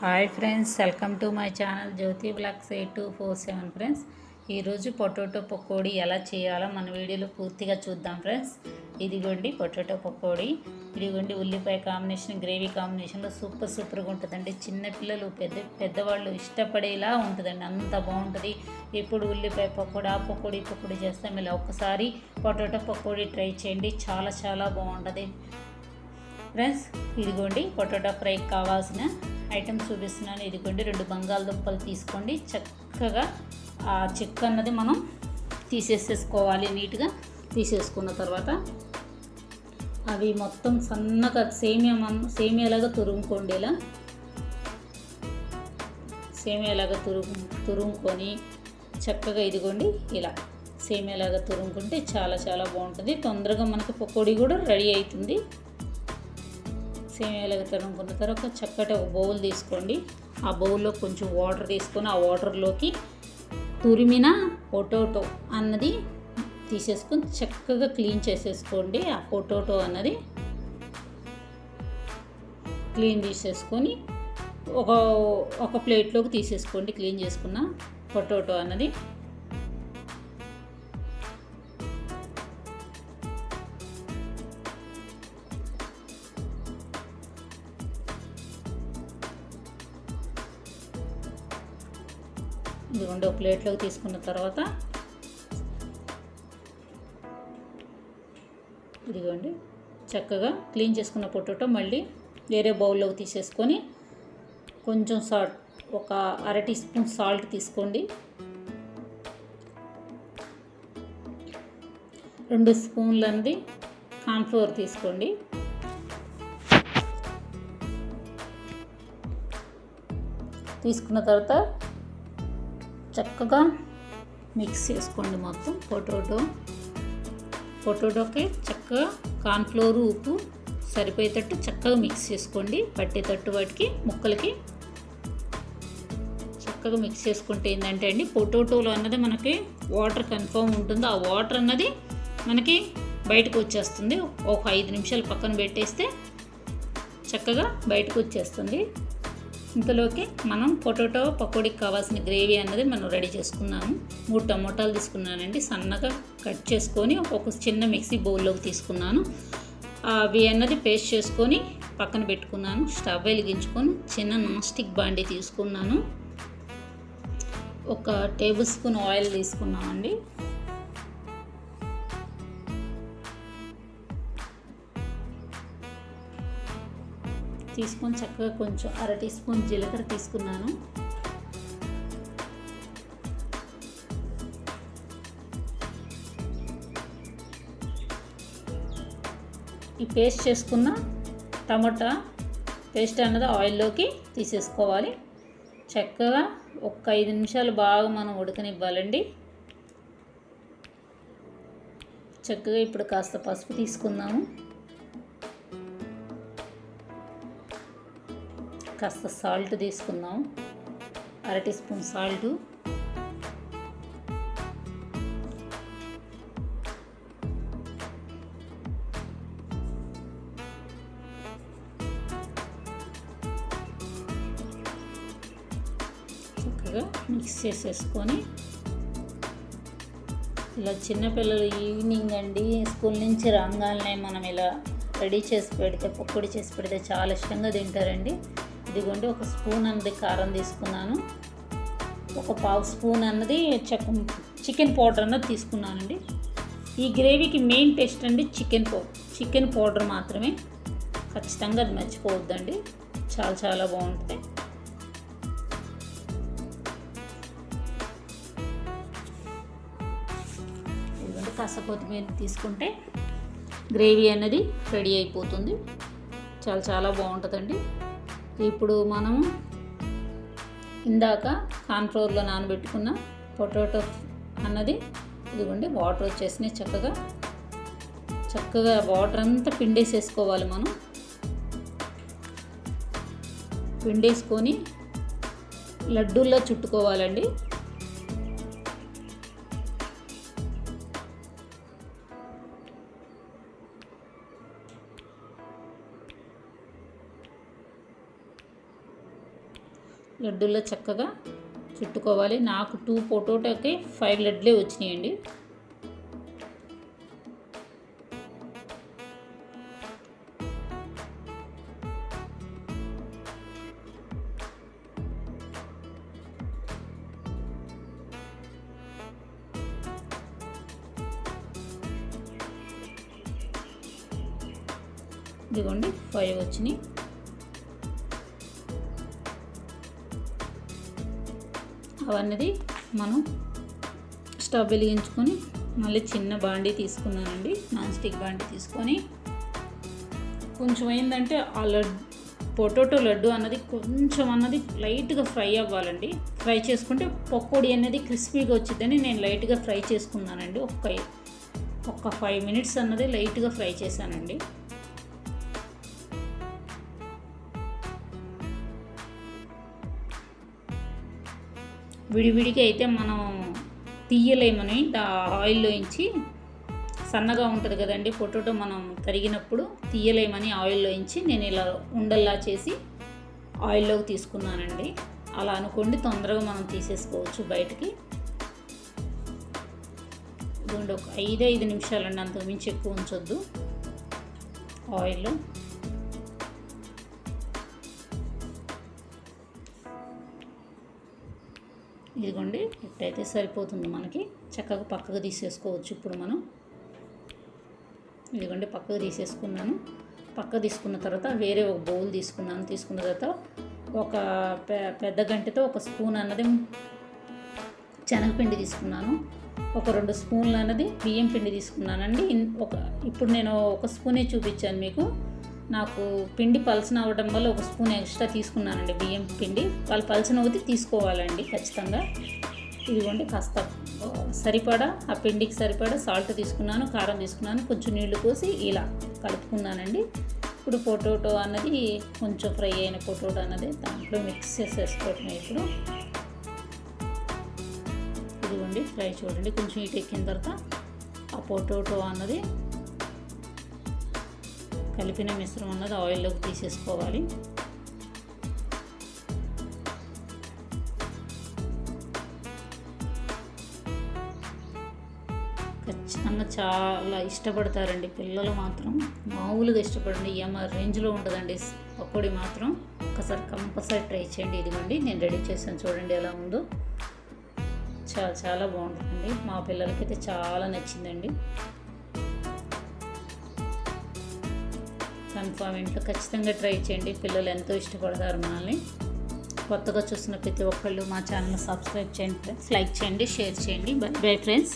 Hi friends, welcome to my channel Jyothi blogs 8247 friends. ఈరోజు potato pakodi ఎలా చేయాలో మన వీడియోలో పూర్తిగా చూద్దాం ఫ్రెండ్స్. ఇదిగోండి పొటాటో పకోడీ. ఇదిగోండి ఉల్లిపాయ కాంబినేషన్, గ్రేవీ కాంబినేషన్లో సూపర్గా ఉంటుందండి. చిన్నపిల్లలు పెద్దవాళ్ళు ఇష్టపడేలా ఉంటుందండి, అంత బాగుంటుంది. ఎప్పుడు ఉల్లిపాయ పకోడీ, ఆ పకోడీ చేస్తాం. ఇలా ఒక్కసారి పొటాటో పకోడీ ట్రై చేయండి, చాలా బాగుంటుంది ఫ్రెండ్స్. ఇదిగోండి పొటాటో ఫ్రైకి కావాల్సిన ఐటమ్స్ చూపిస్తున్నాను. ఇదిగోండి 2 బంగాళదుంపలు తీసుకోండి. చక్కగా ఆ చెక్క అన్నది మనం తీసేసుకోవాలి. నీట్గా తీసేసుకున్న తర్వాత అవి మొత్తం సన్నగా సేమియాలాగా తురుముకోండి. ఇలా సేమియాలాగా తురుముకొని చక్కగా ఇదిగోండి ఇలా సేమియాలాగా తురుముకుంటే చాలా బాగుంటుంది. తొందరగా మనకి పకోడీ కూడా రెడీ అవుతుంది. సేమియాలాగా తరుముకున్న తర్వాత చక్కటి ఒక బౌల్ తీసుకోండి. ఆ బౌల్లో కొంచెం వాటర్ తీసుకొని ఆ వాటర్లోకి తురిమిన పొటాటో అన్నది తీసేసుకొని చక్కగా క్లీన్ చేసేసుకోండి. ఆ పొటాటో అన్నది క్లీన్ చేసేసుకొని ఒక ప్లేట్లోకి తీసేసుకోండి. క్లీన్ చేసుకున్న పొటాటో అన్నది ఇదిగోండి ఒక ప్లేట్లోకి తీసుకున్న తర్వాత ఇదిగోండి చక్కగా క్లీన్ చేసుకున్న పొటాటో మళ్ళీ వేరే బౌల్లోకి తీసేసుకొని కొంచెం ఒక 1/2 టీ స్పూన్ సాల్ట్ తీసుకోండి. 2 స్పూన్లు అనేది కార్న్ఫ్లోర్ తీసుకోండి. తీసుకున్న తర్వాత చక్కగా మిక్స్ చేసుకోండి. మొత్తం పొటాటోకి చక్కగా కార్న్ఫ్లోర్, ఉప్పు సరిపోయేటట్టు చక్కగా మిక్స్ చేసుకోండి. పట్టేటట్టు వాటికి ముక్కలకి చక్కగా మిక్స్ చేసుకుంటే ఏంటంటే అండి, పొటాటోలో అన్నది మనకి వాటర్ కన్ఫర్మ్ ఉంటుంది. ఆ వాటర్ అన్నది మనకి బయటకు వచ్చేస్తుంది. ఒక 5 నిమిషాలు పక్కన పెట్టేస్తే చక్కగా బయటకు వచ్చేస్తుంది. ఇంతలోకి మనం పొటాటో పకోడీకి కావాల్సిన గ్రేవీ అన్నది మనం రెడీ చేసుకున్నాము. 3 టమోటాలు తీసుకున్నానండి, సన్నగా కట్ చేసుకొని ఒక చిన్న మిక్సీ బౌల్లోకి తీసుకున్నాను. అవి అన్నది పేస్ట్ చేసుకొని పక్కన పెట్టుకున్నాను. స్టవ్ వెలిగించుకొని చిన్న నాన్ స్టిక్ బాండీ తీసుకున్నాను. 1 టేబుల్ స్పూన్ ఆయిల్ తీసుకున్నామండి. తీసుకొని చక్కగా కొంచెం 1/2 టీ స్పూన్ జీలకర్ర తీసుకున్నాను. ఈ పేస్ట్ చేసుకున్న టమాటా పేస్ట్ అన్నది ఆయిల్లోకి తీసేసుకోవాలి. చక్కగా ఒక 5 నిమిషాలు బాగా మనం ఉడకనివ్వాలండి. చక్కగా ఇప్పుడు కాస్త పసుపు తీసుకుందాము, కాస్త సాల్ట్ తీసుకుందాం, 1/2 టీ స్పూన్ సాల్టు, చక్కగా మిక్స్ చేసేసుకొని ఇలా చిన్నపిల్లలు ఈవినింగ్ అండి స్కూల్ నుంచి రాగానే మనం ఇలా రెడీ చేసి పెడితే, పకోడీ చేసి పెడితే చాలా ఇష్టంగా తింటారండి. ఇదిగోండి 1 స్పూన్ అన్నది కారం తీసుకున్నాను. 1/2 స్పూన్ అన్నది చికెన్ పౌడర్ అన్నది తీసుకున్నానండి. ఈ గ్రేవీకి మెయిన్ టేస్ట్ అండి చికెన్ పౌడర్ మాత్రమే. ఖచ్చితంగా అది మర్చిపోవద్దండి, చాలా బాగుంటుంది. ఇదిగోండి కాస్త కొత్తిమీర తీసుకుంటే గ్రేవీ అనేది రెడీ అయిపోతుంది. చాలా బాగుంటుందండి. ఇప్పుడు మనం ఇందాక కార్న్ఫ్లోర్లో నానబెట్టుకున్న పొటాటో అన్నది ఇదిగోండి వాటర్ వచ్చేసినాయి. చక్కగా వాటర్ అంతా పిండేసేసుకోవాలి. మనం పిండేసుకొని లడ్డూల్లో చుట్టుకోవాలండి. లడ్డూల్లో చక్కగా చుట్టుకోవాలి. నాకు 2 పొటాటోకి 5 లడ్లే వచ్చినాయండి. ఇదిగోండి 5 వచ్చినాయి. అవన్నది మనం స్టవ్ వెలిగించుకొని మళ్ళీ చిన్న బాండీ తీసుకున్నానండి, నాన్ స్టిక్ బాండీ తీసుకొని కొంచెం ఏంటంటే ఆ పొటాటో లడ్డు అన్నది కొంచెం అన్నది లైట్గా ఫ్రై అవ్వాలండి. ఫ్రై చేసుకుంటే పకోడీ అనేది క్రిస్పీగా వచ్చిందని నేను లైట్గా ఫ్రై చేసుకున్నానండి. ఒక 5 మినిట్స్ అన్నది లైట్గా ఫ్రై చేశానండి. విడివిడిగా అయితే మనం తీయలేమని ఆయిల్లో ఇంచి సన్నగా ఉంటుంది కదండి పొటాటో, మనం తరిగినప్పుడు తీయలేమని ఆయిల్లో ఇంచి నేను ఇలా ఉండల్లా చేసి ఆయిల్లోకి తీసుకున్నానండి. అలా అనుకోండి, తొందరగా మనం తీసేసుకోవచ్చు బయటికి. ఇదిగోండి ఒక 5 నిమిషాలండి, అంతకు మించి ఎక్కువ ఉంచొద్దు ఆయిల్లో. ఇదిగోండి ఇట్టయితే సరిపోతుంది మనకి. చక్కగా పక్కకు తీసేసుకోవచ్చు. ఇప్పుడు మనం ఇదిగోండి పక్కకు తీసేసుకున్నాను. పక్కకు తీసుకున్న తర్వాత వేరే ఒక బౌల్ తీసుకున్నాను. తీసుకున్న తర్వాత ఒక పెద్ద గంటెతో ఒక స్పూన్ అన్నది శనగపిండి తీసుకున్నాను. ఒక 2 స్పూన్లు అన్నది బియ్యం పిండి తీసుకున్నానండి. ఇప్పుడు నేను ఒక స్పూనే చూపించాను మీకు. నాకు పిండి పలచన అవ్వడం వల్ల ఒక స్పూన్ ఎక్స్ట్రా తీసుకున్నానండి బియ్యం పిండి. వాళ్ళు పలచన అవుతే తీసుకోవాలండి ఖచ్చితంగా. ఇదిగోండి కాస్త సరిపడా ఆ పిండికి సరిపడా సాల్ట్ తీసుకున్నాను, కారం తీసుకున్నాను, కొంచెం నీళ్లు పోసి ఇలా కలుపుకున్నానండి. ఇప్పుడు పొటాటో అన్నది కొంచెం ఫ్రై అయిన పొటాటో అన్నది దాంట్లో మిక్స్ చేసేసుకోవటమే. ఇప్పుడు ఇదిగోండి ఫ్రై చూడండి, కొంచెం ఇటు ఎక్కిన తర్వాత ఆ పొటాటో అన్నది కలిపిన మిశ్రమం అన్నది ఆయిల్లోకి తీసేసుకోవాలి. ఖచ్చితంగా చాలా ఇష్టపడతారండి పిల్లలు మాత్రం, మామూలుగా ఇష్టపడండి. రేంజ్లో ఉంటుందండి పకోడీ మాత్రం. ఒకసారి కంపల్సరీ ట్రై చేయండి. ఇదిగోండి నేను రెడీ చేశాను, చూడండి ఎలా ఉందో. చాలా చాలా బాగుంటుందండి. మా పిల్లలకైతే చాలా నచ్చిందండి. కన్ఫామ్ ఇంట్లో ఖచ్చితంగా ట్రై చేయండి. పిల్లలు ఎంతో ఇష్టపడతారు మనల్ని. కొత్తగా చూస్తున్న ప్రతి ఒక్కళ్ళు మా ఛానల్ సబ్స్క్రైబ్ చేయండి ఫ్రెండ్స్, లైక్ చేయండి, షేర్ చేయండి. Bye friends.